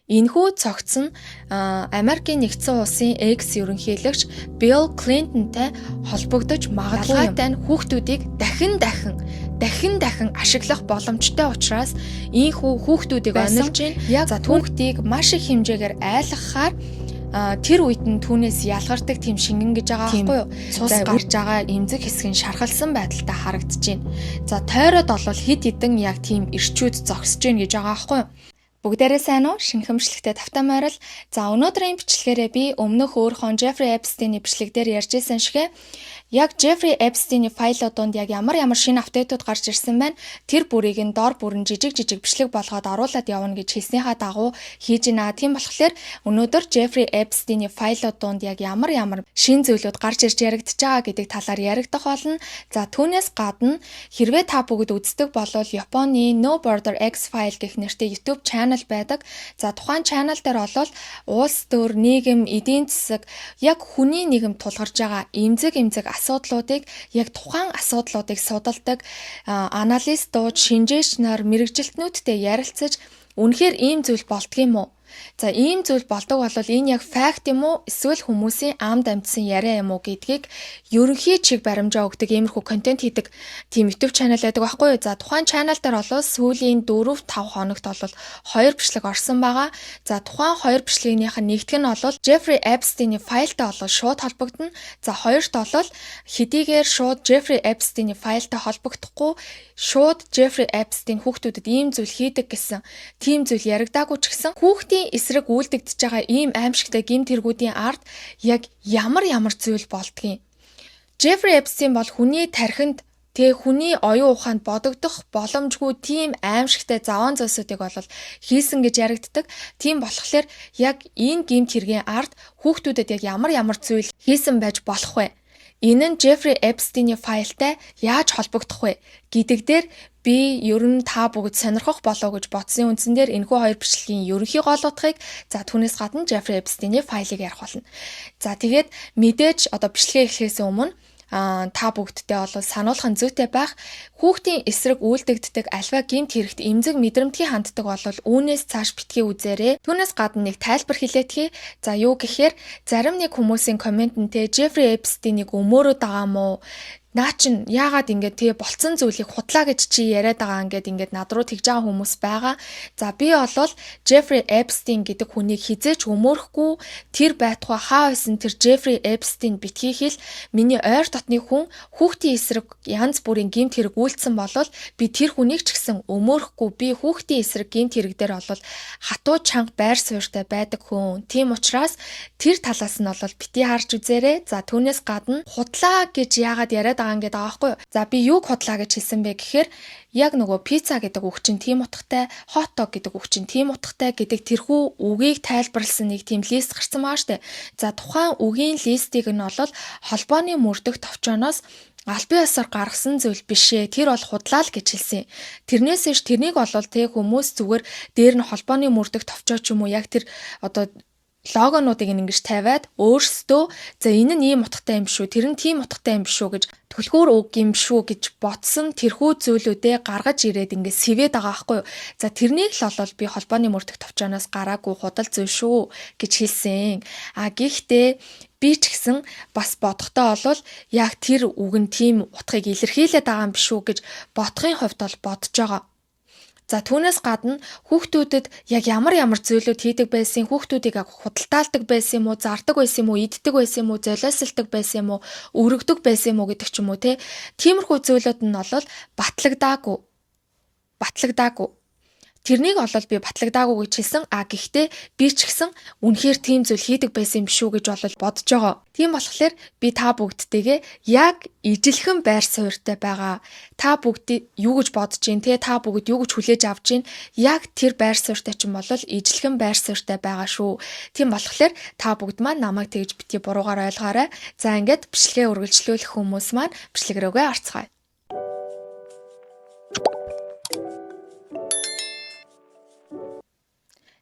Энэхүү цогц нь Америкийн нэгдсэн улсын экс ерөнхийлөгч Билл Клинтонтай холбогдож магадгүй тань хүүхдүүдийг дахин ашиглах боломжтой учраас ийхүү хүүхдүүдийг онилж байна. За түүхтийг маш их хэмжээгээр айлгахаар тэр үед нь түүнээс ялгардаг тийм шингэн гэж байгаа байхгүй юу? Цус гарч байгаа эмзэг хэсэг нь шархалсан байдалтай харагдаж байна. За тойроод бол хид хідэн яг тийм ирчүүд зогсож байна гэж байгаа байхгүй юу? Бүгдээрээ сайн уу? Шинхэмжлэгтэй тавтай морил. За өнөөдрийн бичлэгээрээ би өмнөх өөрхөн Джеффри Эпстейний бичлэг дээр ярьжсэн шигэ яг Джеффри Эпстейний файлууд донд яг ямар шинэ апдейтууд гарч ирсэн байна. Тэр бүрийг нь дор бүрэн жижиг бичлэг болгоод оруулаад явна гэж хэлснийхаа дагуу хийж байна. Тийм болохоор өнөөдөр Джеффри Эпстейний файлууд донд яг ямар шинэ зүйлүүд гарч ирж яригдж байгаа гэдэг талаар яригдах болно. За түүнээс гадна хэрвээ та бүгд үздэг болвол Японы No Border X File гэх нэртэй YouTube channel байдаг. За тухайн channel дээр болвол улс төр, нийгэм, эдийн засаг яг хүний нийгэм тулгарч байгаа эмзэг асуудлуудыг яг тухайн асуудлуудыг судалдаг аналистууд, шинжээч нар, мэрэгжилтнүүдтэй ярилцаж үнэхээр ийм зүйл болдгийм үү? За ийм зүйл болдог бол энэ яг факт юм уу эсвэл хүмүүсийн амд амьдсан яриа юм уу гэдгийг ерөнхий чиг баримжаа өгдөг иймэрхүү контент хийдэг тийм YouTube channel байдаг байхгүй юу. За тухайн channel дээр бол сүүлийн 4-5 хоногт бол 2 бичлэг орсон байгаа. За тухайн 2 бичлэгнийх нь нэгдүг нь бол Джеффри Эпстейний файлтай бол шууд холбогдно. За хоёрт бол хэдийгээр шууд Джеффри Эпстейний файлтай холбогдохгүй шууд Джеффри Эпстейн хүүхдүүдэд ийм зүйл хийдэг гэсэн тийм зүйл яригдаагүй ч гэсэн хүүхдийн эсрэг үйлдэгдэж байгаа ийм аимшигтай гэмт хэрэгүүдийн ард яг ямар зүйл болдгийг. Джеффри Эпстейн бол хүний тархинд хүний оюун ухаанд бодогдох боломжгүй тийм аимшигтай заван зөсүүдийг бол хийсэн гэж яригддаг. Тийм болохоор яг энэ гэмт хэргийн ард хүүхдүүдэд яг ямар зүйл хийсэн байж болох вэ? Энэ нь Джеффри Эпстейний файлтай яаж холбогдох вэ гэдэг дээр би ер нь та бүгд сонирхох болов гэж бодсон үндсэн дээр энэхүү 2 бичлэгийн ерөнхий гол утгыг за түүнээс гадна Джеффри Эпстейний файлыг ярих болно. За тэгээд мэдээж бичлэгээ эхлэхээс өмнө та бүгдтэй бол сануулах нь зүйтэй байх. Хүүхдийн эсрэг үйлдэгддэг альва гэмт хэрэгт эмзэг мэдрэмтгий ханддаг бол үүнээс цааш битгий үзээрэй. Түүнээс гадна нэг тайлбар хэлээдхий. За юу гэхээр зарим нэг хүмүүсийн комментэнтэй Джеффри Эпстейнийг өмөөрөд байгаа мó? Наа чин яагаад ингэ болцсон зүйлийг худлаа гэж чи яриад байгаа ингээд над руу тэгж байгаа хүмүүс байгаа. За би бол Джеффри Эпстейн гэдэг хүнийг хизээч өмөөрөхгүй. Тэр байтугай хаа байсан тэр Джеффри Эпстейн битгий хэл миний ойр дотны хүн хүүхдийн эсрэг янз бүрийн гэмт хэрэг үйлдсэн болвол би тэр хүнийг ч гэсэн өмөөрөхгүй. Би хүүхдийн эсрэг гэмт хэрэг дээр бол хатуу чанга байр суурьтай байдаг хүн. Тийм учраас тэр талаас нь бол бити харж үзээрэй. За түүнээс гадна худлаа гэж яагаад яриад ингээд байгаа байхгүй юу. За би юуг худлаа гэж хэлсэн бэ гэхээр яг нөгөө пицца гэдэг үг чинь тийм утгатай, hot dog гэдэг үг чинь тийм утгатай гэдэг тэрхүү үгийг тайлбарласан нэг тийм лист гарсан байгаа штэ. За тухайн үгийн листийг нь бол холбооны мөрдөх товчооноос албан ёсоор гаргасан зүйл биш ээ. Тэр бол худлаа л гэж хэлсэн. Тэрнээс ш тэрнийг бол хүмүүс зүгээр дээр нь холбооны мөрдөх товчоо ч юм уу яг тэр логонуудыг ингэж тавиад өөрсдөө за энэ нь ийм утгатай юм шүү, тэр нь тийм утгатай юм шүү гэж түлхүүр үг юм шүү гэж ботсон тэрхүү зүйлүүдээ гаргаж ирээд ингэ сэвэд байгаа байхгүй юу. За тэрнийг л бол би холбооны мөрдөх товчооноос гараагүй худал зүйл шүү гэж хэлсэн. Гэхдээ би ч гэсэн бас бодохдоо бол яг тэр үг нь тийм утгыг илэрхийлээд байгаа юм биш үү гэж бодохын хувьд бол бодож байгаа. За түүнээс гадна хүүхдүүдэд яг ямар зүйлүүд хийдэг байсан, хүүхдүүдийг худалдаалдаг байсан юм уу, зардаг байсан юм уу, иддэг байсан юм уу, золиослдог байсан юм уу, өргөдөг байсан юм уу гэдэг ч юм уу те. Тиймэрхүү зүйлүүд нь бол батлагдаагүй. Тэрнийг бол би батлагдаагүй гэж хэлсэн. Гэхдээ би ч гэсэн үнэхээр тийм зүйл хийдэг байсан юм шүү гэж бол бодож байгаа. Тийм болохоор би та бүгдтэйгээ яг ижилхэн байр суурьтай байгаа. Та бүгд юу гэж бодож гин те, та бүгд юу гэж хүлээж авч гин, яг тэр байр суурьтай ч юм бол ижилхэн байр суурьтай байгаа шүү. Тийм болохоор та бүгд маань намайг тэгж бити буруугаар ойлгоорой. За ингээд бичлэгээ үргэлжлүүлэх хүмүүс маань бичлэг рүүгээ орцгоё.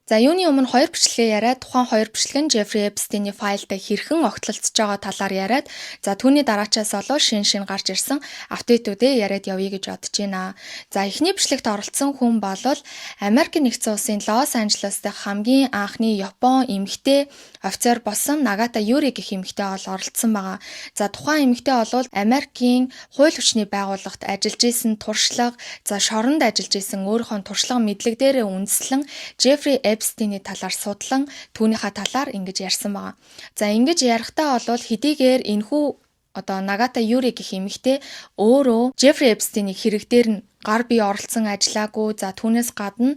За юуны өмнө хоёр бичлэгээ яриад тухайн хоёр бичлэг нь Jeffrey Epstein-ийн файлтай хэрхэн огтлолцож байгаа талаар яриад за түүний дараачаас олоо шин гарч ирсэн апдейтүүдээ яриад явъя гэж бодож байна. За эхний бичлэгт оролцсон хүн бол Америк нэгдсэн улсын Лос Анжелесд хамгийн анхны Япон эмэгтэй офицер болсон Нагата Юри гэх эмэгтэй оролцсон байгаа. За тухайн эмэгтэй бол Америкийн хууль хүчний байгууллагт ажиллаж исэн туршлага, за шоронд ажиллаж исэн өөрийнхөө туршлага мэдлэг дээрээ үндэслэн Jeffrey Epstein-ийн талаар судлан түүнийхээ талаар ингэж ярьсан байгаа. За ингэж ярихдаа бол хэдийгээр энэхүү Нагата Юри гэх эмэгтэй өөрөө Jeffrey Epstein-ийн хэрэг дээр нь гар бие оролцсон ажиллаагүй. За түүнээс гадна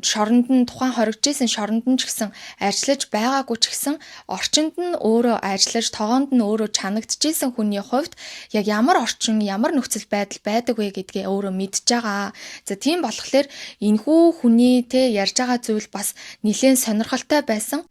шоронд нь тухайн хоригдчихсэн шоронд нь ч гэсэн ажиллаж байгаагүй ч гэсэн орчинд нь өөрөө ажиллаж тогоонд нь өөрөө чанагдчихсэн хүний хувьд яг ямар орчин ямар нөхцөл байдал байдаг вэ гэдгээ өөрөө мэдж байгаа. За тийм болохоор энэхүү хүний ярьж байгаа зүйл бас нэлээд сонирхолтой байсан.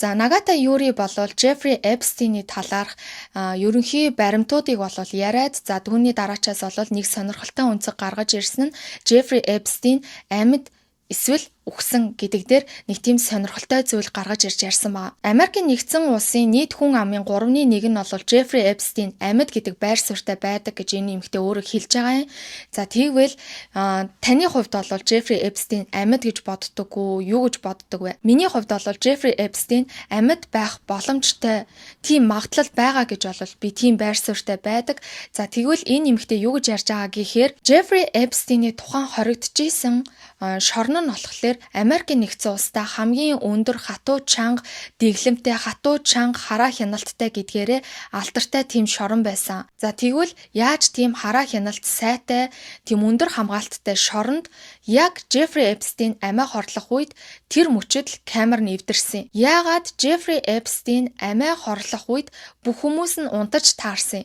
За Нагата Юри болвол Jeffrey Epstein-ийн талаарх ерөнхий баримтуудыг болвол яриад за түүний дараачаас болвол нэг сонирхолтой үнцэг гаргаж ирсэн нь Jeffrey Epstein амьд эсвэл үхсэн гэдэг дээр нэг тийм сонирхолтой зүйл гаргаж ирж ярьсан байна. Америкийн нэгдсэн улсын нийт хүн амын 3/1 нь бол Jeffrey Epstein амьд гэдэг байр суурьтай байдаг гэж энэ эмэгтэй өөрөө хэлж байгаа юм. За тэгвэл таны хувьд бол Jeffrey Epstein амьд гэж боддоггүй юу гэж боддог вэ? Миний хувьд бол Jeffrey Epstein амьд байх боломжтой тийм магадлал байгаа гэж бол би тийм байр суурьтай байдаг. За тэгвэл энэ эмэгтэй юу гэж ярьж байгаа гэхээр Jeffrey Epstein-ийн тухайн хоригдчихсэн шорон нь болохоор Америкийн нэгдсэн улстай хамгийн өндөр хатуу чанга дэглэмтэй хатуу чанга хараа хяналттай гэдгээрээ алдартай тийм шорон байсан. За тэгвэл яаж тийм хараа хяналт сайтай тийм өндөр хамгаалттай шоронд яг Jeffrey Epstein амиа хорлох үед тэр мөчөд камер нэвдэрсэн. Яагаад Jeffrey Epstein амиа хорлох үед бүх хүмүүс нь унтаж таарсан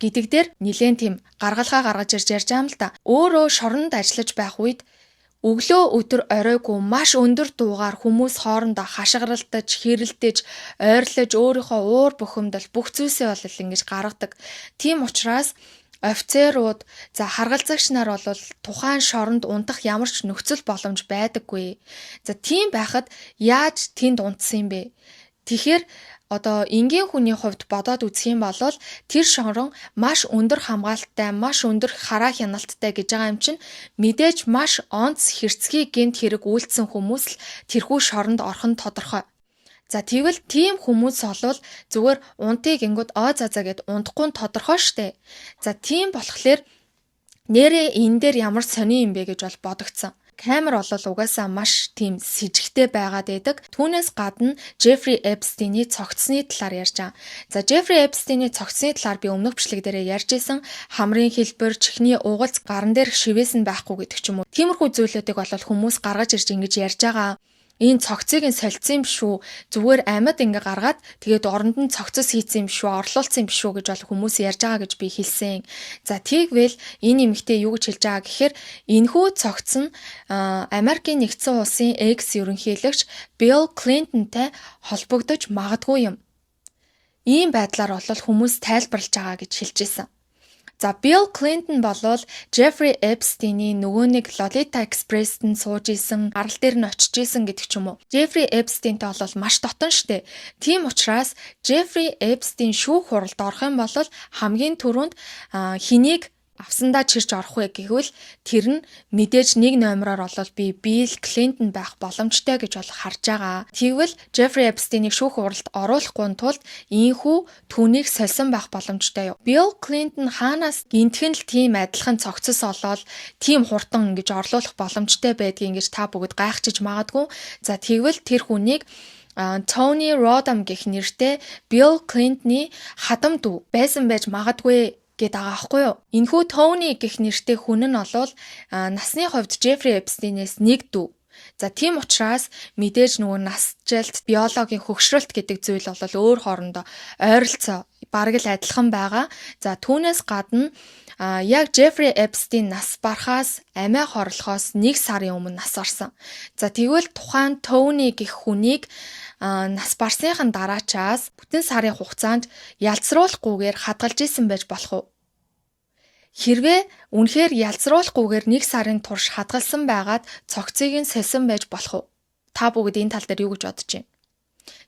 гэдэг дээр нэлээд тийм гаргалгаа гаргаж ирж байгаа юм л да. Өөрөө шоронд ажиллаж байх үед өглөө өдөр оройгүй маш өндөр дуугаар хүмүүс хоорондоо хашгиралтаж, хэрэлдэж, ойрлож өөрийнхөө уур бухимдал бүх зүйлсээ бол ингэж гаргадаг. Тийм учраас офицерууд за харгалзагч нар бол тухайн шоронд унтах ямар ч нөхцөл боломж байдаггүй. За тийм байхад яаж тэнд унтсан юм бэ? Тэгэхээр энгийн хүний хувьд бодоод үзэх юм бол тэр шорон маш өндөр хамгаалттай, маш өндөр хараа хяналттай гэж байгаа юм чинь мэдээж маш онц хэрцгий гэмт хэрэг үйлдсэн хүмүүс л тэрхүү шоронд орох нь тодорхой. За тэгвэл тийм хүмүүс бол зүгээр унтыг ингүүд гэд унтахгүй нь тодорхой штэ. За тийм болохоор нэрээ энэ дээр ямар сони юм бэ гэж бол бодогдсон. Камер бол угаасаа маш тийм с ิจ гтэй байгаад байдаг. Түүнээс гадна Jeffrey Epstein-ийн цогцсны талаар ярьж байгаа. За Jeffrey Epstein-ийн цогцсны талаар би өмнөх бичлэг дээр ярьж исэн. Хамрын хэлбэр, чихний угалц, гарн дээр шивээс нь байхгүй гэдэг ч юм уу. Тиймэрхүү зүйлүүдийг бол хүмүүс гаргаж ирж ингэж ярьж байгаа. Энэ цогцыг нь солилцсон юм шүү. Зүгээр амьд ингээ гаргаад тэгээд оронд нь цогцос хийцсэн юм шүү. Орлуулсан юм шүү гэж бол хүмүүс ярьж байгаа гэж би хэлсэн. За тэгвэл энэ эмэгтэй юу гэж хэлж байгаа гэхээр энэхүү цогц нь Америкийн нэгдсэн улсын экс ерөнхийлөгч Bill Clinton-тай холбогдож магадгүй юм. Ийм байдлаар бол хүмүүс тайлбарлаж байгаа гэж хэлж ирсэн. За Bill Clinton болвол Jeffrey Epstein-ийн нөгөө нэг Lolita Express-т нь сууж исэн, гарал дээр нь очиж исэн гэдэг ч юм уу. Jeffrey Epstein-тэй бол маш дотон штэ. Тийм учраас Jeffrey Epstein шүүх хуралд орох юм бол хамгийн түрүүнд хэнийг авсандаа чирч орох вэ гэвэл тэр нь мэдээж нэг номероор бол би Bill Clinton байх боломжтой гэж бол харж байгаа. Тэгвэл Jeffrey Epstein-ийг шүүх хуралд оруулахгүй тулд ийхүү түүнийг сольсон байх боломжтой юу? Bill Clinton хаанаас гинтхэн л тийм адилхан цогцос олоод тийм хурдан ингэж орлуулах боломжтой байдгийг ингэж та бүгд гайхчихж магадгүй. За тэгвэл тэр хүнийг Tony Rodham гэх нэртэй Bill Clinton-ы хадам дүү байсан байж магадгүй гэдэг байгаа аахгүй юу. Энэхүү Tony гэх нэртэй хүн нь бол насны хувьд Jeffrey Epstein-ээс нэг дүү. За тийм учраас мэдээж нөгөө насжилт, биологийн хөгшрөлт гэдэг зүйл бол өөр хоорондоо ойролцоо бараг л адилхан байгаа. За түүнээс гадна яг Jeffrey Epstein нас барахаас амиа хорлохоос 1 сарын өмнө нас барсан. За тэгвэл тухайн Tony гэх хүнийг нас барсныхын дараачаас бүтэн сарын хугацаанд ялцруулахгүйгээр хадгалж исэн байж болох уу? Хэрвээ үнэхээр ялцруулахгүйгээр 1 сарын турш хадгалсан байгаад цогцыг нь сольсон байж болох уу? Та бүгд энэ тал дээр юу гэж бодож байна?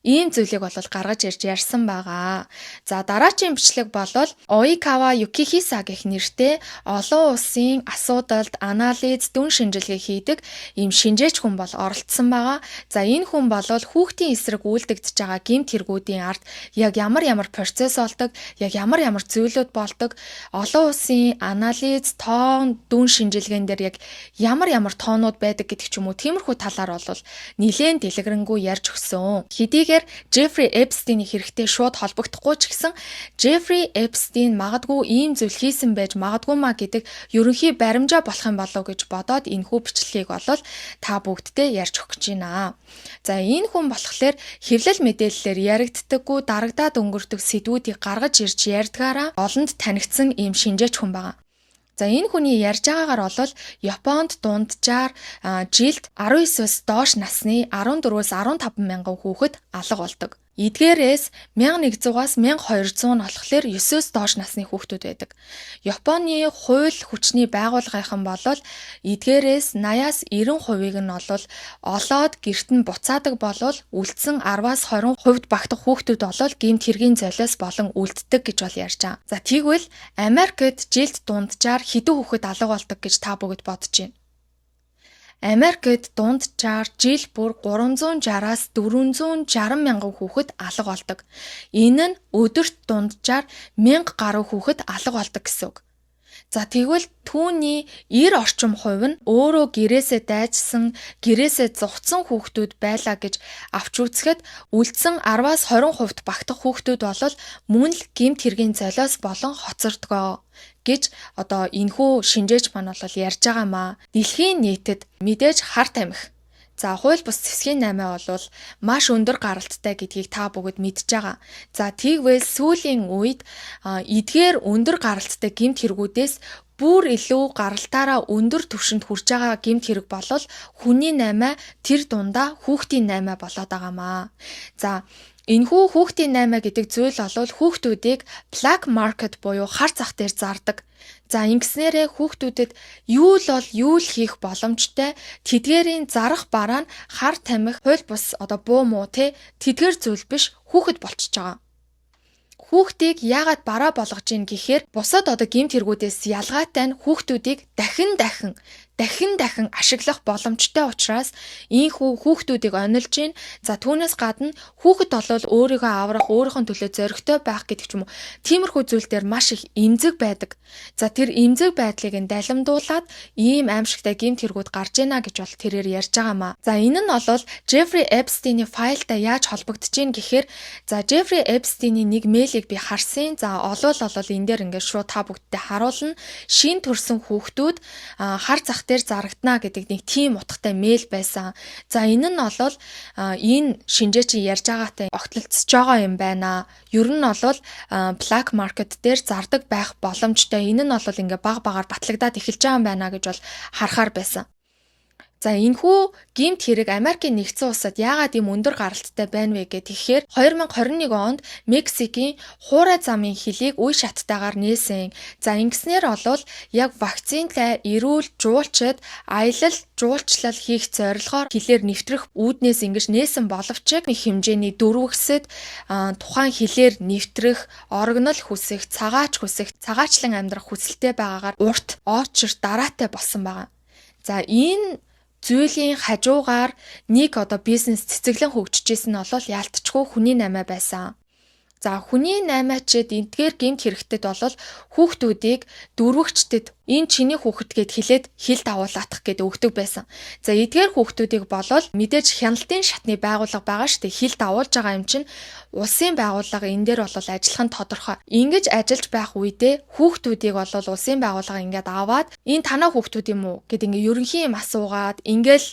Ийм зүйлийг бол гаргаж ирж ярьсан байгаа. За дараагийн бичлэг бол Оикава Юкихиса гэх нэртэй олон улсын асуудалд анализ дүн шинжилгээ хийдэг ийм шинжээч хүн бол оролцсон байгаа. За энэ хүн бол хүүхдийн эсрэг үйлдэгдэж байгаа гэмт хэрэгүүдийн ард яг ямар процесс болдог, яг ямар зүйлүүд болдог, олон улсын анализ, тоон, дүн шинжилгээнд дээр яг ямар тоонууд байдаг гэдэг ч юм уу, тиймэрхүү талаар бол нэлээд дэлгэрэнгүй ярьж өгсөн. Хэдийгээр Джеффри Эпстейний хэрэгтэй шууд холбогдохгүй ч гэсэн Джеффри Эпстейн магадгүй ийм зүйл хийсэн байж магадгүй маа гэдэг ерөнхий баримжаа болох юм болов гэж бодоод энэхүү бичлэгийг бол та бүгдтэй ярьж өгч байна. За энэ хүн болохоор хэвлэл мэдээллээр яригддаггүй дарагдаад өнгөрдөг сэдвүүдийг гаргаж ирж ярьдгаараа олонд танигдсан ийм шинжээч хүн байна. За энэ хүний ярьж байгаагаар бол Японд дунджаар жилд 19-с доош насны 14-өөс 15 мянган хүүхэд алга болдог. Эдгээрээс 1100-аас 1200 нь болохоор 9-өөс доош насны хүүхдүүд байдаг. Японы хууль хүчний байгууллагынхан бол эдгээрээс 80-аас 90%-ийг нь олоод гэрт нь буцаадаг болвол үлдсэн 10-аас 20% багтах хүүхдүүд бол гэмт хэргийн золиос болон үлддэг гэж бол ярьж байгаа. За тэгвэл Америкт жилд дунджаар хэдэн хүүхэд алга болдог гэж та бүгд бодож байна? Америкт дунджаар жил бүр 360-аас 460 мянган хүүхэд алга болдог. Энэ нь өдөрт дунджаар 1000 гаруй хүүхэд алга болдог гэсэн үг. За тэгвэл түүний 90% нь өөрөө гэрээсээ дайжсан, гэрээсээ зугцсан хүүхдүүд байлаа гэж авч үзэхэд үлдсэн 10-аас 20% багтах хүүхдүүд бол мөн л гэмт хэргийн золиос болон хоцордгоо гэж энэхүү шинжээч маань бол ярьж байгаамаа. Дэлхийн нийтэд мэдээж харт амих. За хууль бус зэвсгийн 8 бол маш өндөр гаралттай гэдгийг та бүгд мэдж байгаа. За тэгвэл сүүлийн үед эдгээр өндөр гаралттай гэмт хэрэгүүдээс бүр илүү гаралтаараа өндөр түвшинд хүрч байгаа гэмт хэрэг бол хүний 8 тэр дундаа хүүхдийн 8 болоод байгаамаа. За энэхүү хүүхдийн 8 гэдэг зүйл бол хүүхдүүдийг black market буюу хар зах дээр зардаг. За ингэснээрээ хүүхдүүдэд юу л хийх боломжтой, тэдгээрийн зарах бараа нь хар тамхи, хууль бус буу муу тэдгээр зүйл биш хүүхэд болчихж байгаа. Хүүхдийг яагаад бараа болгож ийн гэхээр бусад гэмт хэрэгүүдээс ялгаатай нь хүүхдүүдийг дахин ашиглах боломжтой учраас ийхүү хүүхдүүдийг онилж ийн. За түүнээс гадна хүүхэд бол өөрийгөө аврах, өөрийнхөө төлөө зоригтой байх гэдэг ч юм уу. Тиймэрхүү зүйл дээр маш их эмзэг байдаг. За тэр эмзэг байдлыг нь далимдуулаад ийм аимшигтай гэмт хэрэгүүд гарч ийна гэж бол тэрээр ярьж байгаамаа. За энэ нь бол Джеффри Эпстейний файлтай яаж холбогдож ийн гэхээр за Джеффри Эпстейний нэг мэйлийг би харсан. За олвол энэ дээр ингээд шууд та бүгдтэй харуулна. Шин төрсэн хүүхдүүд хар зах дээр зарагдана гэдэг нэг тийм утгатай мэйл байсан. За энэ нь бол энэ шинжээчийн ярьж байгаатай огтлцож байгаа юм байна. Ер нь бол black market дээр зардаг байх боломжтой. Энэ нь бол ингээ баг багаар батлагдаад эхэлж байгаа юм байна гэж бол харахаар байсан. За энэхүү гэмт хэрэг Америкийн нэгдсэн улсад яагаад ийм өндөр гаралттай байна вэ гэхээр 2021 онд Мексикийн хуурай замын хөлийг үе шаттайгаар нээсэн. За ингэснээр бол яг вакцинтай эрүүл жуулчид аялал жуулчлал хийх зорилгоор хилээр нэвтрэх үүднээс ингэж нээсэн боловч хэмжээний дөрвөгсөд тухайн хилээр нэвтрэх, орогнол хүсэх, цагаачлан амьдрах хүсэлтэй байгаагаар урт оочир дараатай болсон байгаа. За энэ зүйлийн хажуугаар нэг бизнес цэцэглэн хөгжижсэн нь бол яалтчгүй хүний 8 байсан. За хүний 8-ачид эдгээр гэмт хэрэгтэд бол хүүхдүүдийг дөрвөгчдөд энэ чиний хүүхэд гэд хэлээд хил давуулаатах гэд өгдөг байсан. За эдгээр хүүхдүүдийг болол мэдээж хяналтын шатны байгууллага байгаа шүү дээ. Хил давуулж байгаа юм чинь улсын байгууллага энэ дээр бол ажиллах нь тодорхой. Ингэж ажиллаж байх үедээ хүүхдүүдийг бол улсын байгууллага ингээд аваад энэ танаа хүүхдүүд юм уу гэд ингээ ерөнхий юм асуугаад ингээл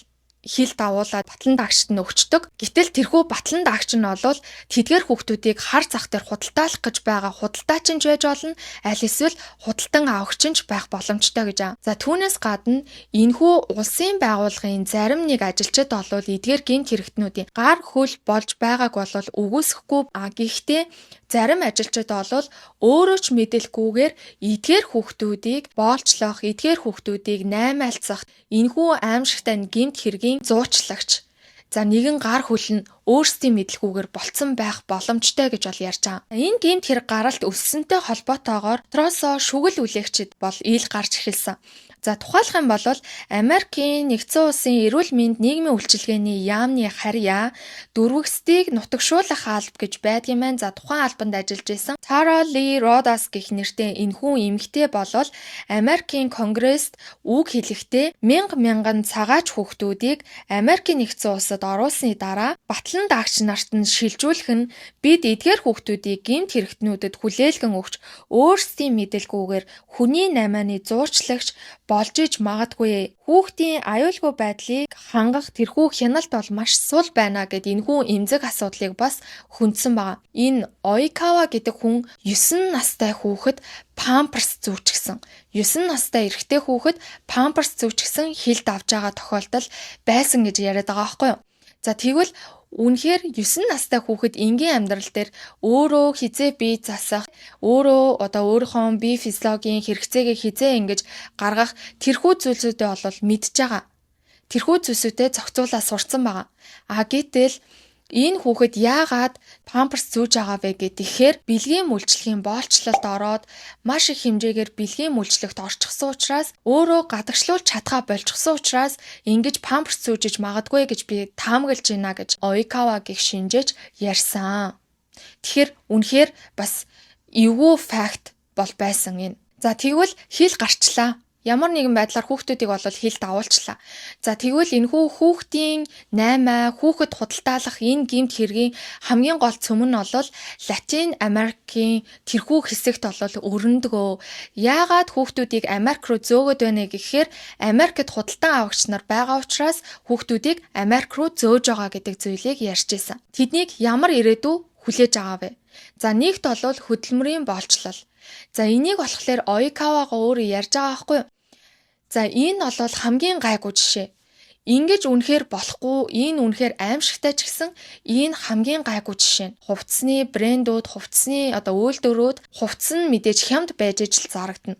хил давуулаад батлан даагчд нь өгчдөг. Гэтэл тэрхүү батлан даагч нь бол тэдгээр хүүхдүүдийг хар зах дээр худалдаалах гэж байгаа худалдаачин ч байж болно, аль эсвэл худалдан авахч нь байх боломжтой гэж байгаа. За түүнээс гадна энэхүү улсын байгууллагын зарим нэг ажилчид бол эдгээр гэмт хэрэгтнүүдийн гар хөл болж байгааг бол үгүйсэхгүй. Гэхдээ зарим ажилчид бол өөрөө ч мэдэлгүйгээр эдгээр хүүхдүүдийг боолчлох, эдгээр хүүхдүүдийг наймаалцах энэхүү аимшигтай гэмт хэргийн зуучлагч. За нэгэн гар хөл нь өөрсдийн мэдлгүйгээр болцсон байх боломжтой гэж бол ярьж байгаа. Энэ гэмт хэрэг гаралт өссөнтэй холбоотойгоор дотроосоо шүгэл үлээгчид бол ил гарч эхэлсэн. За тухайлах юм бол Америкийн нэгдсэн улсын эрүүл мэнд нийгмийн үйлчилгээний яамны харьяа дөрвөгсдийг нутагшуулах алба гэж байдгийн маань. За тухайн албанд ажиллаж исэн Tara Lee Rodas гэх нэртэй энэхүү эмэгтэй болол Америкийн Конгресст үг хэлэхдээ мянган цагаач хүүхдүүдийг Америкийн нэгдсэн улсад оруулсны дараа батлан даагч нарт нь шилжүүлэх нь бид эдгээр хүүхдүүдийг гэмт хэрэгтнүүдэд хүлээлгэн өгч өөрсдийн мэдээлгүйгээр хүний наймааны зуурчлагч болж иж магадгүй. Хүүхдийн аюулгүй байдлыг хангах тэрхүү хяналт бол маш сул байна гэд энэхүү эмзэг асуудлыг бас хүндсэн байгаа. Энэ Oikawa гэдэг хүн 9 настай хүүхэд памперс зүүчихсэн. 9 настай эрэгтэй хүүхэд памперс зүүчихсэн хилд авч байгаа тохиолдол байсан гэж яриад байгаа байхгүй юу? За тэгвэл үнэхээр 9 настай хүүхэд энгийн амьдрал дээр өөрөө хизээ бие засах, өөрийнхөө бие физиологийн хэрэгцээгээ хизээ ингэж гаргах тэрхүү зүйлсүүдээ бол мэдж байгаа. Тэрхүү зүйлсүүдээ зохицуулаад сурцсан байгаа. Гэтэл энэ хүүхэд яагаад памперс зүүж байгаа вэ гэхээр бэлгийн мүлчлэгийн боолчлолд ороод маш их хэмжээгээр бэлгийн мүлчлэгт орчихсон учраас өөрөө гадагшлуулж чадхаа болчихсон учраас ингэж памперс зүүжиж магадгүй гэж би таамаглаж байна гэж Oikawa гэх шинжээч ярьсан. Тэгэхээр үнэхээр бас эвгүй факт бол байсан энэ. За тэгвэл хил гарчлаа. Ямар нэгэн байдлаар хүүхдүүдийг бол хилд агуулчлаа. За тэгвэл энэхүү хүүхдийн 8 хүүхэд худалдаалах энэ гэмт хэргийн хамгийн гол цөм нь бол Латин Америкийн тэрхүү хэсэгт бол өрнөдгөө. Яагаад хүүхдүүдийг Америк руу зөөгöd байна гэхээр Америкт худалдан авагч нар байгаа учраас хүүхдүүдийг Америк руу зөөж байгаа гэдэг зүйлийг ярьж байсан. Тэднийг ямар ирээдүй хүлээж байгаа вэ? За нэгт бол хөдөлмөрийн боолчлол. За энийг болохоор Oikawa өөрөө ярьж байгаа байхгүй юу? За энэ бол хамгийн гайгүй жишээ. Ингэж үнэхээр болохгүй, энэ үнэхээр аимшигтай ч гэсэн энэ хамгийн гайгүй жишээ. Хувцсны брэндүүд, хувцсны үйлдвэрүүд хувцс нь мэдээж хямд байж ижил зарагдана.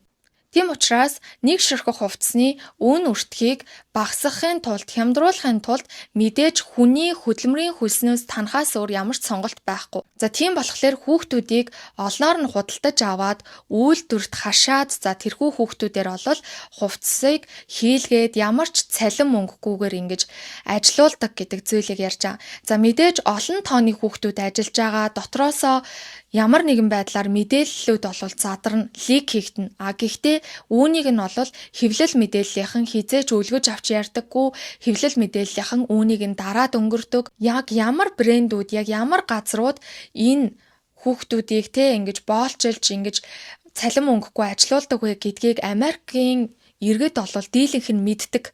Тийм учраас нэг ширхэг хувцсны үн өртгийг багасгахын тулд, хямдруулахын тулд мэдээж хүний хөдөлмөрийн хөлснөөс танахаас өөр ямар ч сонголт байхгүй. За тийм болохоор хүүхдүүдийг олноор нь худалдаж аваад үйлдвэрт хашаад тэрхүү хүүхдүүдээр бол хувцсыг хийлгээд ямар ч цалин мөнгөгүйгээр ингэж ажилуулдаг гэдэг зүйлийг ярьж байгаа. За мэдээж олон тооны хүүхдүүд ажиллаж байгаа дотроосоо ямар нэгэн байдлаар мэдээллүүд бол задарна, лик хийгдэнэ. Гэхдээ үүнийг нь бол хэвлэл мэдээллийнхэн хизээж өлгөж авч ярьдаггүй, хэвлэл мэдээллийнхэн үүнийг нь дараад өнгөрдөг. Яг ямар брэндүүд, яг ямар газрууд энэ хүүхдүүдийг ингэж боолчилж ингэж цалин мөнгөгүй ажилуулдаг вэ гэдгийг Америкийн иргэд бол дийлэнх нь мэддэг.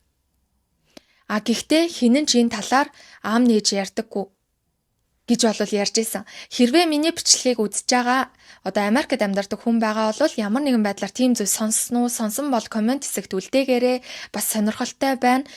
Гэхдээ хинэн ч энэ талаар ам нээж ярьдаггүй гэж бол ярьж исэн. Хэрвээ миний бичлэгийг үзэж байгаа Америкт амьдардаг хүн байгаа бол ямар нэгэн байдлаар тийм зүйл сонсон бол комент хэсэгт үлдээгээрээ бас сонирхолтой байна.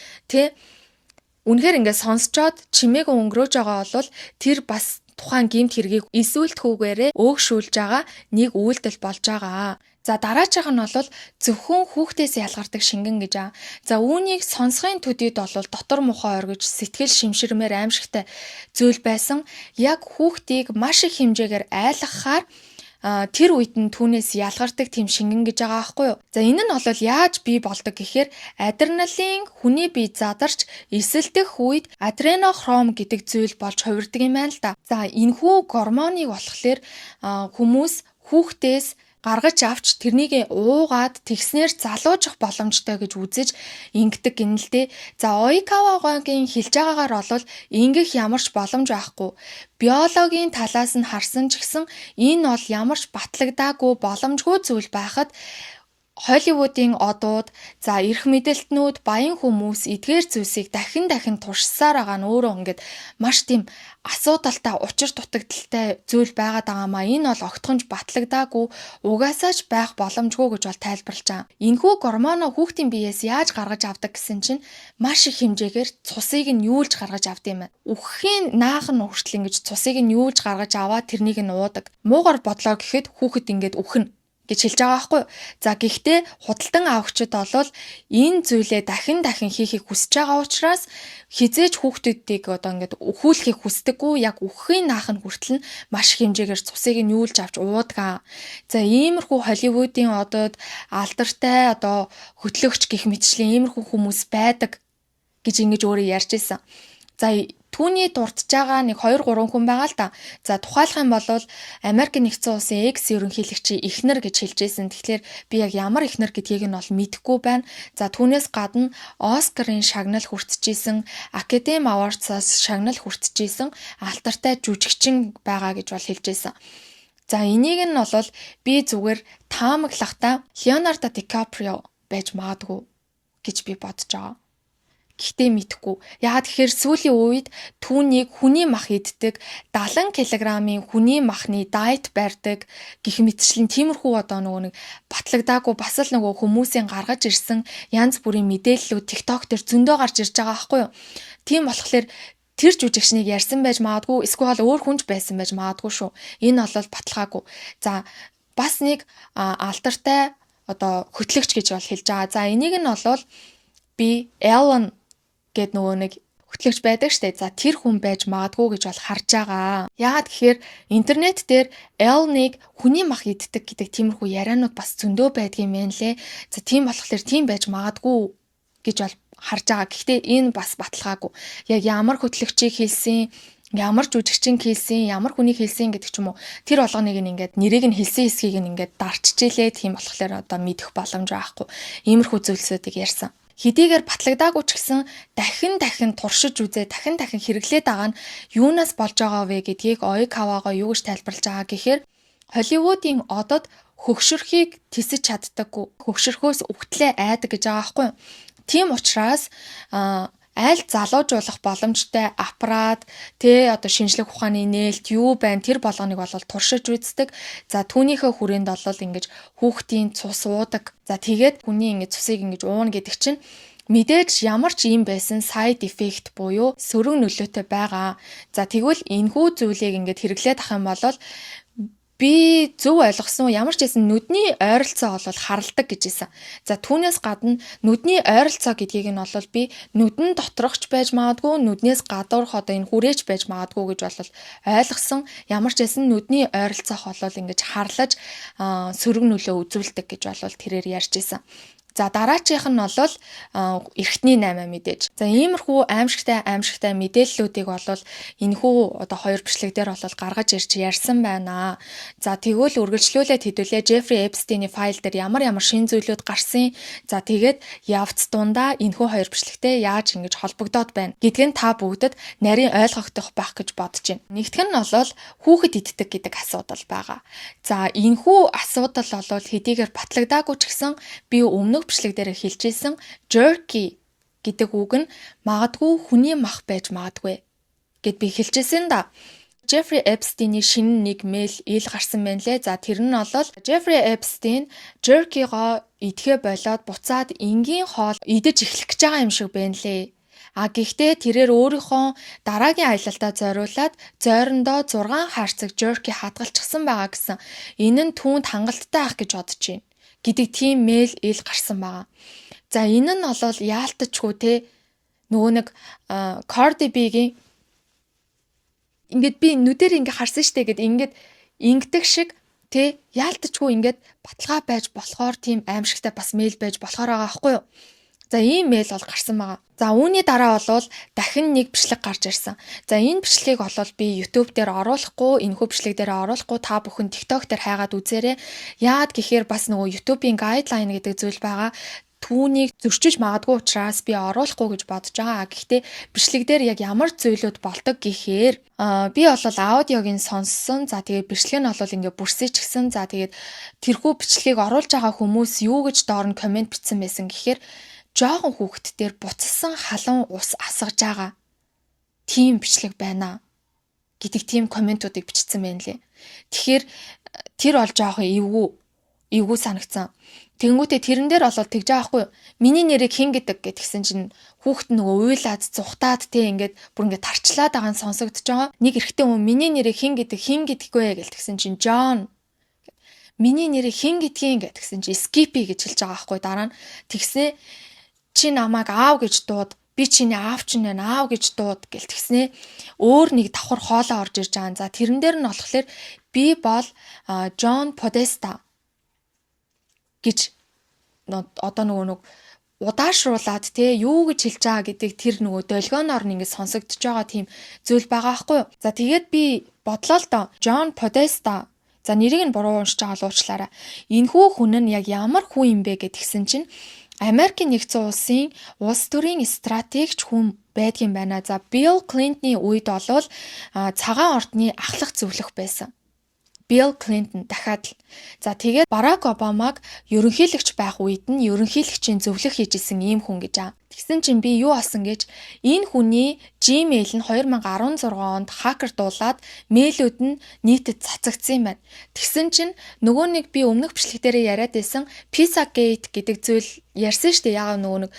Үнэхээр ингээд сонсчоод чимээг өнгөрөөж байгаа бол тэр бас тухайн гэмт хэргийг эсвэлтгүйгээрээ өөгшүүлж байгаа нэг үйлдэл болж байгаа. За дараачих нь бол зөвхөн хүүхдээс ялгардаг шингэн гэж аа. За үүнийг сонсохын төдийд бол дотор мухаа оргиж сэтгэл шимширмээр аимшигтай зүйл байсан. Яг хүүхдийг маш их хэмжээгээр айлгахаар тэр үед нь түүнээс ялгардаг тийм шингэн гэж байгаа байхгүй юу. За энэ нь бол яаж бий болдог гэхээр адреналин хүний бие задарч эсэлдэх үед адренохром гэдэг зүйл болж хувирдаг юм байна л да. За энэхүү гормоныг болохоор хүмүүс хүүхдээс гаргаж авч тэрнийг уугаад тэгснээр залуужих боломжтой гэж үзэж ингэдэг гин л дээ. За Oikawa-гийн хэлж байгаагаар бол ингэх ямар ч боломж байхгүй. Биологийн талаас нь харсан ч гэсэн энэ бол ямар ч батлагдаагүй боломжгүй зүйл байхад Холливуудын одууд, эрх мэдээлтнүүд, баян хүмүүс эдгээр зүйлсийг дахин туршсаар байгаа нь өөрөө ингээд маш тийм асуудалтай, учир дутагдaltaй зүйл байгаад байгаамаа. Энэ бол огтхонж батлагдаагүй, угаасаа ч байх боломжгүй гэж бол тайлбарлаж байгаа. Энэхүү гормоно хүүхдийн биеэс яаж гаргаж авдаг гэсэн чинь маш их хэмжээгээр цусыг нь юулж гаргаж авд юм байна. Үхэхийн наахан хүртэл ингэж цусыг нь юулж гаргаж аваад тэрнийг нь уудаг. Муугар бодлоо гэхэд хүүхэд ингээд үхнэ. гэж хэлж байгаа байхгүй. За гэхдээ худалдан авагчид бол энэ зүйлээ дахин хийхийг хүсэж байгаа учраас хизээж хүүхдүүдийг одоо ингээд өхүүлэхийг хүсдэггүй, яг үхэхийн наах нь хүртэл нь маш их хэмжээгээр цусыг нь юулж авч уудаг. За иймэрхүү Холливуудын одод алдартай одоо хөтлөгч гэх мэтчлийн иймэрхүү хүмүүс байдаг гэж ингэж өөрөө ярьж ирсэн. За түүний дурдж байгаа нэг 2-3 хүн байгаа л да. За тухайлах юм бол Америк нэгдсэн улсын экс ерөнхийлөгчийн эхнэр гэж хэлж байсан. Тэгэхээр би яг ямар эхнэр гэдгийг нь бол мэдэхгүй байна. За түүнээс гадна Оскарын шагнал хүртэж исэн, Academy Awards-аас шагнал хүртэж исэн алдартай жүжигчин байгаа гэж бол хэлж байсан. За энийг нь бол би зүгээр таамаглахдаа Leonardo DiCaprio байж магадгүй гэж би бодож байгаа. Гэхдээ мэдхгүй. Яагаад тэгэхээр сүүлийн үед түүнийг хүний мах иддэг, 70 кг-ийн хүний махны дайет барьдаг гэх мэтчлэн тиймэрхүү одоо нөгөө нэг батлагдаагүй бас л нөгөө хүмүүсийн гаргаж ирсэн янз бүрийн мэдээллүүд TikTok дээр зөндөө гарч ирж байгаа байхгүй юу. Тийм болохоор тэр жүжигчнийг ярьсан байж магадгүй, эсвэл өөр хүнч байсан байж магадгүй шүү. Энэ бол баталгаагүй. За бас нэг алдартай одоо хөтлөгч гэж бол хэлж байгаа. За энийг нь бол би Ellen гэд нөгөө нэг хөтлөгч байдаг штэ. За тэр хүн байж магадгүй гэж бол харж байгаа. Яагаад гэхээр интернет дээр Ellen-ыг хүний мах иддэг гэдэг тиймэрхүү ярианууд бас зөндөө байдгийн мэн лээ. За тийм болохоор тийм байж магадгүй гэж бол харж байгаа. Гэхдээ энэ бас баталгаагүй. Яг ямар хөтлөгчийг хэлсэн, ямар жүжигчин хэлсэн, ямар хүний хэлсэн гэдэг ч юм уу. Тэр болгоныг ингээд нэрийг нь хэлсэн хэсгийг ингээд дарччихлээ. Тийм болохоор одоо мэдэх боломж байхгүй. Иймэрхүү зүйлсүүдийг ярьсан. Хэдийгээр батлагдаагүй ч гэсэн дахин туршиж үзээ, дахин хэрэглээд байгаа нь юунаас болж байгаа вэ гэдгийг Oikawa-го юу гэж тайлбарлаж байгаа гэхээр Холливуудын одод хөгшөрхийг тисэж чаддаггүй, хөгшөрхөөс үхтлээ айдаг гэж байгаа байхгүй юу. Тийм учраас аль залуужуулах боломжтой аппарат, одоо шинжлэх ухааны нээлт юу байна, тэр болгоныг бол туршиж үздэг. За түүнийхээ хүрээнд бол ингэж хүүхдийн цус уудаг. За тэгээд хүний ингэж цусыг ингэж уuna гэдэг чинь мэдээж ямар ч юм байсан side effect буюу сөрөг нөлөөтэй байгаа. За тэгвэл энэхүү зүйлийг ингэж хэрэглээд ах юм бол би зөв ойлгосон ямар ч байсан нүдний ойролцоо бол харалдаг гэж хэлсэн. За түүнээс гадна нүдний ойролцоо гэдгийг нь бол би нүдэн доторхч байж магадгүй, нүднээс гадуурх одоо энэ хүрээч байж магадгүй гэж бол ойлгосон. Ямар ч байсан нүдний ойролцоох бол ингэж харлаж сөрөг нөлөө үзүүлдэг гэж бол тэрээр ярьж ирсэн. За дараачих нь бол эртний 8 мэдээж. За иймэрхүү аимшигтай мэдээллүүдийг бол энэхүү одоо хоёр бичлэг дээр бол гаргаж ирж ярьсан байна. За тэгвэл үргэлжлүүлээд хэдүүлээ Jeffrey Epstein-ийн файл дээр ямар шин зүйлүүд гарсан. За тэгээд явц дундаа энэхүү хоёр бичлэгтэй яаж ингэж холбогдоод байна гэдгийг та бүгдэд нарийн ойлгогдох байх гэж бодож байна. Нэгтгэн нь бол хүүхэд иддэг гэдэг асуудал байгаа. За энэхүү асуудал бол хэдийгээр батлагдаагүй ч гэсэн би өмнөх бичлэг дээр хэлжсэн jerky гэдэг үг нь магадгүй хүний мах байж магадгүй гэд би хэлжсэн да. Jeffrey Epstein-ийн шинэ нэг мэйл ил гарсан байна лээ. За тэр нь бол Jeffrey Epstein jerky-го идэхэ болоод буцаад энгийн хоол идэж эхлэх гэж байгаа юм шиг байна лээ. Гэхдээ тэрээр өөрийнхөө дараагийн аялалтаа зориулаад зойрондоо 6 хаяцаг jerky хадгалчихсан байгаа гэсэн. Энэ нь түүнд хангалттай ах гэж бодож байна гэдэг тийм мэйл ил гарсан байгаа. За энэ нь бол яалтчгүй те нөгөө нэг Cardi B-гийн ингээд би нүдээр ингээ харсан штэ гэд ингээд ингэдэг шиг те яалтчгүй ингээд баталгаа байж болохоор тийм аимшигтай бас мэйл байж болохоор байгаа байхгүй юу. За ийм мэйл бол гарсан байгаа. За үүний дараа бол дахин нэг бичлэг гарч ирсэн. За энэ бичлэгийг бол би YouTube дээр оруулахгүй, энэхүү бичлэг дээр оруулахгүй та бүхэн TikTok дээр хайгаад үзээрэй. Яагаад гэхээр бас нөгөө YouTube-ийн guideline гэдэг зүйл байгаа. Түүнийг зөрчиж магадгүй учраас би оруулахгүй гэж бодож байгаа. Гэхдээ бичлэг дээр яг ямар зүйлүүд болдог гэхээр би бол аудиогийн сонссон. За тэгээд бичлэг нь бол ингээ бүрсээчихсэн. За тэгээд тэрхүү бичлэгийг оруулж байгаа хүмүүс юу гэж доор нь комент бичсэн байсан гэхээр жоохон хүүхэд дээр буцсан халуун ус асгаж байгаа тийм бичлэг байна гэдэг тийм комментуудыг бичсэн байна лээ. Тэгэхээр тэр бол жоохон эвгүй санагцсан. Тэнгүүтээ тэрэн дээр бол тэгж байгаа хгүй юу. Миний нэрийг хэн гэдэг гэдгсэн чинь хүүхэд нөгөө уйлаад зүхтаад те ингээд бүр ингээд тарчлаад байгаа нь сонсогдож байгаа. Нэг эрэгтэй хүн миний нэрийг хэн гэдэггүй гэж тэгсэн чинь John. миний нэрийг хэн гэдгийг гэдгсэн чи Skippy гэж хэлж байгаа байхгүй дараа нь тэгснэ чи намайг аав гэж дууд би чиний аав чинь байна аав гэж дууд гэл тэгснэ өөр нэг давхар хоолоо орж ирж байгаа. За тэрэн дээр нь болохоор би бол John Podesta гэж одоо нэг удаашруулад те юу гэж хэлж байгаа гэдэг тэр нөгөө долгионоор нь ингээд сонсогдож байгаа тийм зүйл байгаа байхгүй юу. За тэгээд би бодлоо л доо John Podesta за нэрийг нь буруу уншиж байгаа л уучлаарай. Энэхүү хүн нь яг ямар хүн юм бэ гэдгсэн чинь Америкийн нэгдсэн улсын улс төрийн стратегч хүн байдгийн байна. За Bill Clinton-ы үед болвол цагаан ордны ахлах зөвлөх байсан. Bill Clinton дахиад л. За тэгээд Barack Obamаг ерөнхийлөгч байх үед нь ерөнхийлөгчийн зөвлөх хийжсэн ийм хүн гэж аа. Тэгсэн чинь би юу асан гэж энэ хүний Gmail нь 2016 онд хакердуулаад мэйлүүд нь нийтэд цацагдсан юм байна. Тэгсэн чинь нөгөө нэг би өмнөх бичлэг дээрээ яриад байсан Pizzagate гэдэг зүйл ярьсан шүү дээ. Яг нөгөө нэг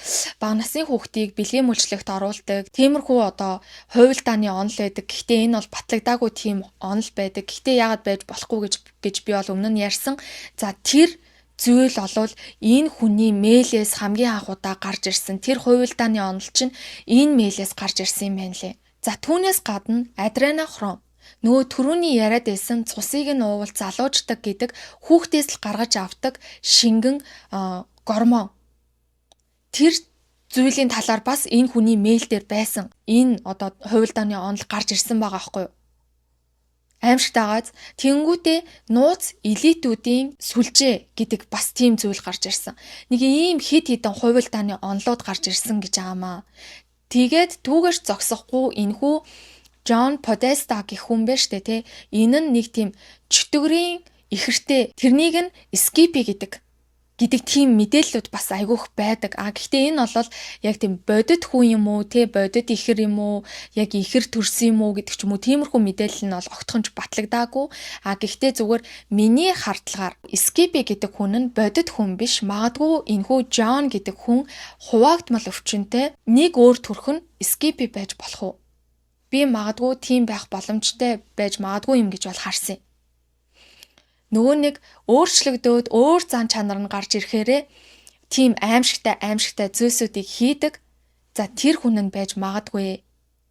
бага насны хүүхдийг бэлгийн мүлчлэгт оруулдаг. Тиймэрхүү одоо хувилдааны онол байдаг. Гэхдээ энэ бол батлагдаагүй тийм онол байдаг. Гэхдээ яагаад байж болохгүй гэж би бол өмнө нь ярьсан. За тэр зүйл олвол энэ хүний мэйлээс хамгийн анх удаа гарч ирсэн. Тэр хувилдааны онол чинь энэ мэйлээс гарч ирсэн юм байна лээ. За түүнээс гадна адренохром нөгөө түрүүний яриад байсан цусыг нь уувал залууждаг гэдэг хүүхдээс л гаргаж авдаг шингэн гормон. Тэр зүйлийн талаар бас энэ хүний мэйл дээр байсан. Энэ одоо хувилдааны онол гарч ирсэн байгаа байхгүй юу? Аимшигтайгааз тэнгүүтээ нууц элитүүдийн сүлжээ гэдэг бас тийм зүйл гарч ирсэн. Нэг ийм хид хідэн хувилдааны онолууд гарч ирсэн гэж аамаа. Тэгээд түүгээрч зогсохгүй энэхүү John Podesta гэх хүн байна штэ тий. Энэ нь нэг тийм чөтгөрийн ихэртэй тэрнийг нь Skippy гэдэг тийм мэдээллүүд бас айгүйх байдаг. Гэхдээ энэ бол яг тийм бодит хүн юм уу, те бодит ихэр юм уу, яг ихэр төрсөн юм уу гэдэг ч юм уу тиймэрхүү мэдээлэл нь бол огтхонч батлагдаагүй. Гэхдээ зүгээр миний хардлагаар Skippy гэдэг хүн нь бодит хүн биш. Магадгүй энэхүү John гэдэг хүн хуваагдмал өвчнөд нэг өөр төрх нь Skippy байж болох уу? Би магадгүй тийм байх боломжтой байж магадгүй юм гэж бол харсан юм. Нөгөө нэг өөрчлөгдөөд өөр зан чанар нь гарч ирэхээрээ тийм аимшигтай зүйлсүүдийг хийдэг. За тэр хүн нь байж магадгүй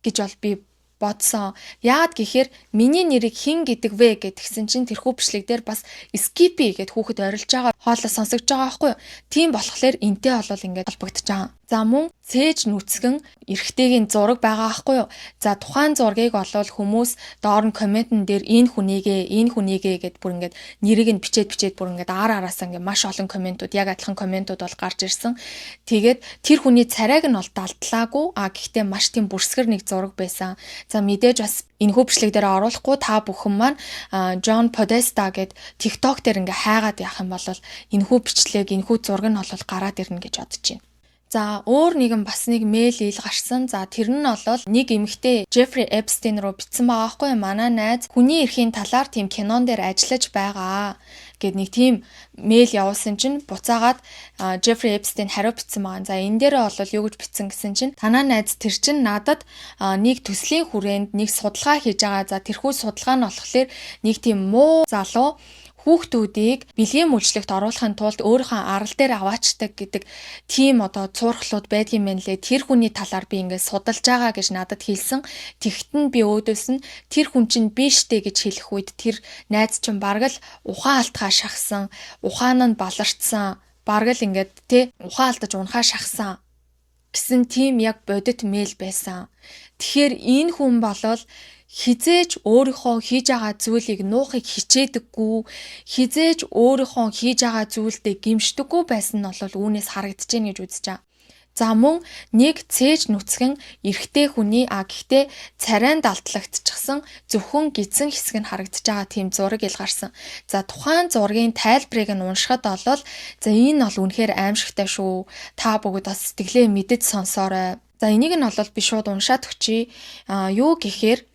гэж бол би бодсон. Яагаад гэхээр миний нэрийг хэн гэдэг вэ гэдгсэн чинь тэрхүү бичлэг дээр бас Skippy гэд хүүхэд орилж байгаа хоолой сонсогдож байгаа байхгүй юу? Тийм болохоор энтэй бол ингээд холбогдож байгаа. За мөн цээж нүцгэн эрэгтэйгийн зураг байгаа байхгүй юу? За тухайн зургийг олвол хүмүүс доор нь комментэн дээр энэ хүнийгээ гэд бүр ингээд нэрийг нь бичээд бүр ингээд араас ингээд маш олон комментууд яг адилхан комментууд бол гарч ирсэн. Тэгээд тэр хүний царайг нь бол далдлаагүй. Гэхдээ маш тийм бүрсгэр нэг зураг байсан. За мэдээж бас энэхүү бичлэг дээр оруулахгүй та бүхэн маань John Podesta гэд TikTok дээр ингээ хайгаад явах юм бол энэхүү бичлэг, энэхүү зураг нь бол гараад ирнэ гэж бодож байна. За өөр нэгэн бас нэг мэйл ил гарсан. За тэр нь бол нэг эмэгтэй Jeffrey Epstein руу бичсэн байгаа байхгүй юу? Манай найз хүний эрхийн талаар тийм кинон дээр ажиллаж байгаа гэд нэг тийм мэйл явуулсан чинь буцаагаад Jeffrey Epstein хариу бичсэн байгаа. За энэ дээр бол юу гэж бичсэн гэсэн чинь танаа найз тэр чинь надад нэг төслийн хүрээнд нэг судалгаа хийж байгаа. За тэрхүү судалгаа нь болохоор нэг тийм муу залуу хүүхдүүдийг бэлгийн мүлжлэгт оруулахын тулд өөрийнхөө арал дээр аваачдаг гэдэг тийм одоо цуурхлууд байдгийн мэн лээ. Тэр хүний талаар би ингээд судалж байгаа гэж надад хэлсэн. Тэгтэн би өөдөөс нь тэр хүн чинь биштэй гэж хэлэх үед тэр найз чинь бараг л ухаан алтгаа шахсан, ухаан нь баларцсан, бараг л ингээд тэ ухаан алдаж унахаа шахсан гэсэн тийм яг бодит мэйл байсан. Тэгэхээр энэ хүн болол хизээж өөрийнхөө хийж байгаа зүйлийг нуухыг хичээдэггүй, хизээж өөрийнхөө хийж байгаа зүйлдээ гимшдэггүй байсан нь бол үүнээс харагдаж байна гэж үзэж байгаа. За мөн нэг цээж нүцгэн эрэгтэй хүний гэхдээ царайн далдлагдчихсан зөвхөн гидсэн хэсэг нь харагдаж байгаа тийм зураг ил гарсан. За тухайн зургийн тайлбарыг нь уншихад бол за энэ бол үнэхээр аимшигтай шүү. Та бүгд бас сэтгэлээ мэдэж сонсоорой. За энийг нь бол би шууд уншаад өгчий. Юу гэхээр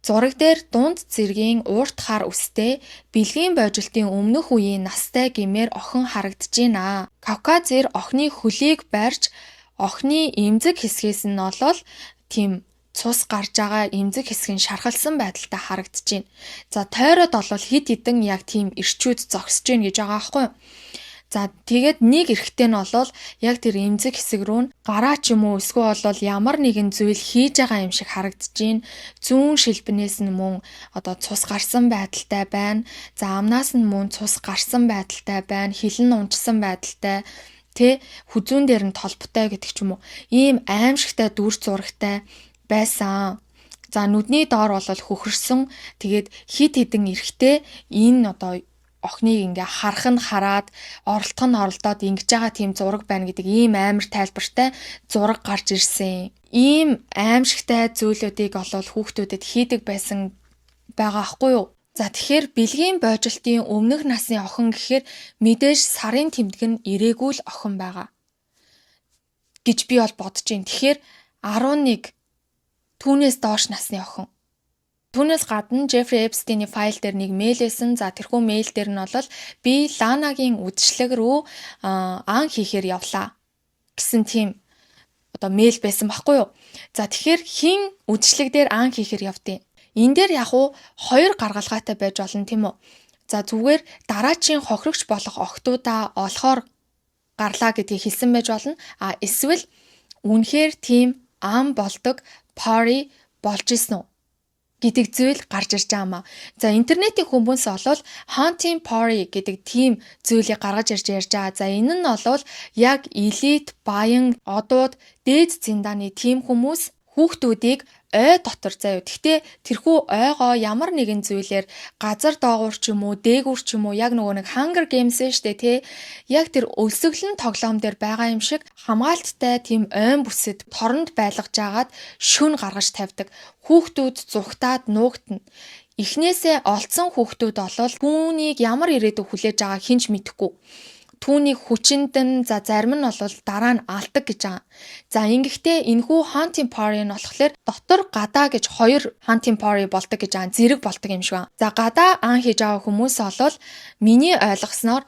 зураг дээр дунд цэргийн уурт хар үстэй бэлгийн божилтын өмнөх үеийн настай гэмээр охин харагдаж байна. Кавказэр охины хөлийг барьж охины эмзэг хэсгээс нь олол тийм цус гарч байгаа эмзэг хэсэг нь шархалсан байдалтай харагдаж байна. За тойроод бол хид хідэн яг тийм ирчүүд зогсож байна гэж байгаа байхгүй юу? За тэгээд нэг эрэгтэй нь бол яг тэр эмзэг хэсэг рүү гараа ч юм уу эсвэл бол ямар нэгэн зүйл хийж байгаа юм шиг харагдаж байна. Зүүн шилбэнээс нь мөн одоо цус гарсан байдалтай байна. За амнаас нь мөн цус гарсан байдалтай байна. Хилэн унжсан байдалтай. Хүзүүн дээр нь толботой гэдэг ч юм уу. Ийм аимшигтай дүр зурагтай байсан. За нүдний доор бол хөхөрсөн. Тэгээд хид хідэн эрэгтэй энэ одоо охиныг ингээ харах нь хараад оролдох нь оролдоод ингэж байгаа тийм зураг байна гэдэг ийм амар тайлбартай зураг гарч ирсэн. Ийм аимшигтай зүйлүүдийг олвол хүүхдүүдэд хийдэг байсан байгаа хгүй юу? За тэгэхээр бэлгийн бойжилтын өмнөх насны охин гэхээр мэдээж сарын тэмдэг нь ирээгүй л охин байгаа гэж би бол бодож байна. Тэгэхээр 11 түүнээс доош насны охин. Түүнээс гадна Jeffrey Epstein-ийн файл дээр нэг мэйл байсан. За тэрхүү мэйл дээр нь бол би Ланагийн үдшилэг рүү ан хийхээр явлаа гэсэн тийм одоо мэйл байсан байхгүй юу? За тэгэхээр хин үдшилэг дээр ан хийхээр явдیں۔ Энэ дээр яг хоёр гаргалгаатай байж болно тийм үү? За зүгээр дараачийн хохирогч болох охтуудаа олохоор гарлаа гэдгийг хэлсэн байж болно. Эсвэл үнэхээр тийм ан болдог party болж исэн үү гэдэг зүйл гарч ирж байгаа маа. За интернетийн хүмүүс олвол haunting party гэдэг тийм зүйлийг гаргаж ирж ярьж байгаа. За энэ нь олвол яг элит, баян, одууд, дээд зиндааны тийм хүмүүс хүүхдүүдийг ой дотор заяа. Гэхдээ тэрхүү ойгоо ямар нэгэн зүйлээр газар доогуур ч юм уу, дээгүүр ч юм уу яг нөгөө нэг Hunger Games штэ тий. Яг тэр өлсгөлэн тоглоом дээр байгаа юм шиг хамгаалттай тийм ойн бүсэд торонд байлгаж агаад шүн гаргаж тавьдаг. Хүүхдүүд зүхтаад нуугтна. Эхнээсээ олцсон хүүхдүүд олвол түүнийг ямар ирээдүг хүлээж байгаа хинч мэдэхгүй. Түүнийг хүчиндэн зарим нь бол дараа нь алдаг гэж байгаа. За ингэхдээ энэхүү haunting party нь болохоор дотор гадаа гэж хоёр haunting party болдог гэж байгаа. Зэрэг болдог юм шиг байна. За гадаа ан хийж байгаа хүмүүс бол миний ойлгосноор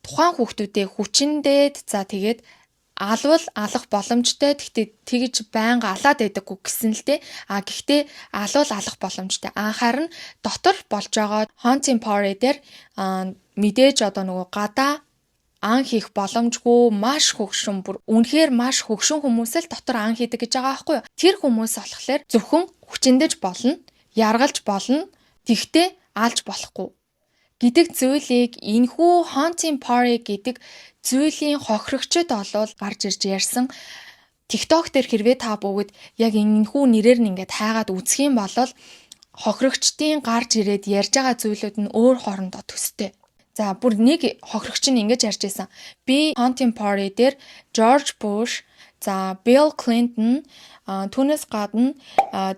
тухайн хүүхдүүдээ хүчиндээд за тэгээд алвал алах боломжтой. Гэхдээ тэгж байнга алаад байдаггүй гэсэн л дээ. Гэхдээ алвал алах боломжтой. Харин дотор болж байгаа haunting party дээр мэдээж одоо нөгөө гадаа ан хийх боломжгүй маш хөгшин бүр үнэхээр маш хөгшин хүмүүс л дотор ан хийдэг гэж байгаа байхгүй юу? Тэр хүмүүс болохоор зөвхөн хүчиндэж болно, яргалж болно, тэгтээ алж болохгүй гэдэг зүйлийг энэхүү haunting party гэдэг зүйлийн хохирогчд олвол гарч ирж ярьсан. TikTok дээр хэрвээ та бүгд яг энэхүү нэрээр нь ингээд хайгаад үзэх юм бол хохирогчдын гарч ирээд ярьж байгаа зүйлүүд нь өөр хоорондоо төстэй. За бүр нэг хохирогч нь ингэж ярьж байсан. Би haunting party дээр George Bush, за Bill Clinton, түүнээс гадна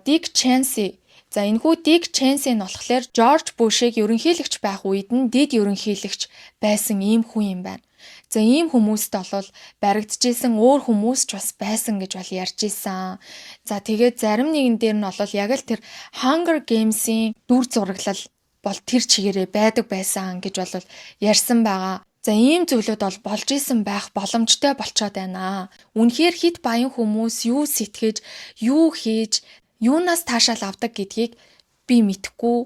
Dick Cheney. За энэхүү Dick Cheney нь болохоор George Bush-ыг ерөнхийлөгч байх үед нь дэд ерөнхийлөгч байсан ийм хүн юм байна. За ийм хүмүүст бол баригдажсэн өөр хүмүүс ч бас байсан гэж бол ярьж исэн. За тэгээд зарим нэгэн дээр нь бол яг л тэр Hunger Games-ийн дүр зураглал бол тэр чигээрээ байдаг байсан гэж бол ярьсан байгаа. За ийм зүйлүүд бол болж исэн байх боломжтой болчиход байна. Үнэхээр хит баян хүмүүс юу сэтгэж, юу хийж, юунаас таашаал авдаг гэдгийг би мэдэхгүй.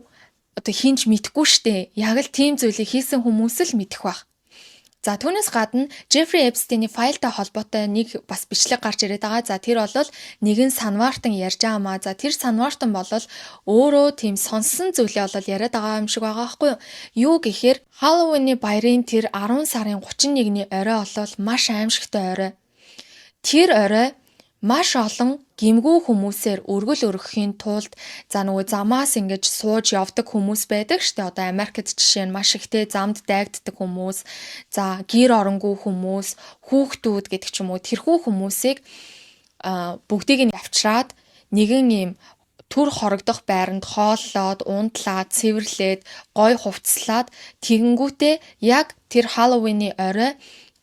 Одоо хинч мэдэхгүй штэ. Яг л тийм зүйлийг хийсэн хүмүүс л мэдэх байх. За түүнээс гадна Jeffrey Epstein-ийн файлтай холбоотой нэг бас бичлэг гарч ирээд байгаа. За тэр бол нэгэн санваартан ярьж байгаа маа. За тэр санваартан бол өөрөө тийм сонсон зүйлээ бол яриад байгаа юм шиг байгаа байхгүй юу? Юу гэхээр Halloween-ийн баярын тэр 10 сарын 31-ний орой бол маш аимшигтай орой. Тэр орой маш олон гимгүү хүмүүсээр өргөл өргөхийн тулд за нөгөө замаас ингэж сууж явдаг хүмүүс байдаг штэ. Одоо Америкт жишээ нь маш ихтэй замд дайгддаг хүмүүс, за гэр оронгүй хүмүүс, хүүхдүүд гэдэг ч юм уу тэрхүү хүмүүсийг бүгдийг нь авчраад нэгэн ийм түр хорогдох байранд хооллоод, унтлаад, цэвэрлээд, гой хувцлаад тэгэнгүүтээ яг тэр Halloween-ийн орой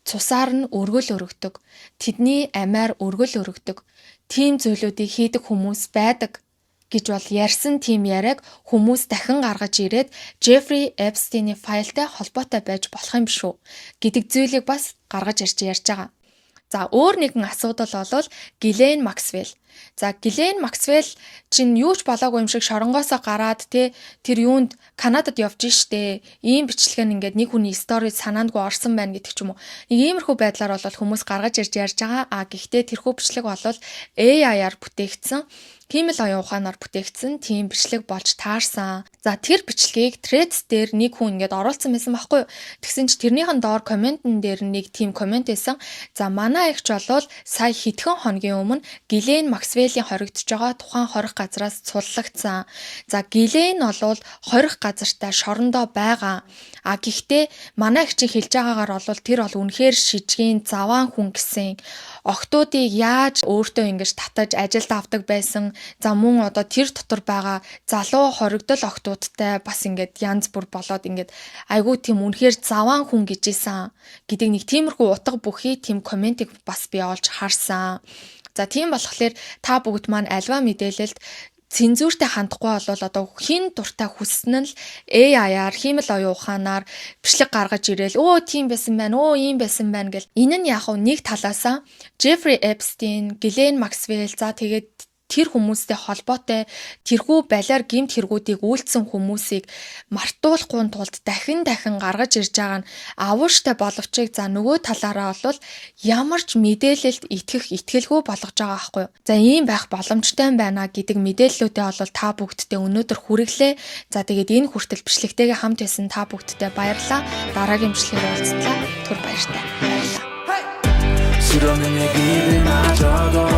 цусаар нь өргөл өргөдөг. Тэдний амиар өргөл өргөдөг. Тийм зүйлүүдийг хийдэг хүмүүс байдаг гэж бол ярьсан тийм яриаг хүмүүс дахин гаргаж ирээд Jeffrey Epstein-ийн файлтай холбоотой байж болох юм шүү гэдэг зүйлийг бас гаргаж ирж ярьж байгаа. За өөр нэгэн асуудал бол Ghislaine Maxwell. За Гилен Максвелл чинь юу ч болоогүй юм шиг шоронгоосоо гараад тэр юунд Канадад явж штэ. Ийм бичлэг нь ингээд нэг хүний стори санаандгүй орсон байна гэдэг ч юм уу. Нэг иймэрхүү байдлаар бол хүмүүс гаргаж ирж ярьж байгаа. Гэхдээ тэрхүү бичлэг бол AI-аар бүтээгдсэн. Хиймэл оюун ухаанаар бүтээгдсэн тийм бичлэг болж таарсан. За тэр бичлэгийг Threads дээр нэг хүн ингээд оруулсан байсан байхгүй юу? Тэгсэн чи тэрнийхэн доор комментэн дээр нэг тийм коммент байсан. За манай эгч болвол сая хэдхэн хоногийн өмнө Гилен Максвеллийн хоригдож байгаа тухайн хорих газраас цуллагдсан. За Гилен болвол хорих газартаа шорондоо байгаа. Гэхдээ манай эгчийн хэлж байгаагаар бол тэр бол үнэхээр шижгийн заваан хүн гэсэн. Охтуудыг яаж өөртөө ингэж татаж ажилд авдаг байсан. За мөн одоо тэр дотор байгаа залуу хоригдол охтуудтай бас ингээд янз бүр болоод ингээд айгүй тийм үнэхээр заваан хүн гэжсэн гэдэг нэг тиймэрхүү утга бүхий тийм комментиг бас би олж харсан. За тийм болохоор та бүгд маань альва мэдээлэлд цензуртэй хандахгүй бол одоо хин дуртай хүснэ л AI-аар хиймэл оюун ухаанаар бичлэг гаргаж ирээл тийм байсан байна ийм байсан байна гэл энэ нь яг нэг талаасаа Jeffrey Epstein, Ghislaine Maxwell за тэгээд тэр хүмүүстэй холбоотой тэрхүү балиар гэмт хэрэгүүдийг үйлдсэн хүмүүсийг мартуулахгүй тулд дахин гаргаж ирж байгаа нь авууштай боловч за нөгөө талаараа бол ямар ч мэдээлэлд итгэх итгэлгүй болгож байгаа байхгүй юу. За ийм байх боломжтой байна гэдэг мэдээллүүдээ бол та бүгдтэй өнөөдөр хүргэлээ. За тэгээд энэ хүртэл бичлэгтэйгээ хамт байсан та бүгдтэй баярлалаа. Дараагийн бичлэгээр уулзлаа. Түр баяртай. Баярлалаа.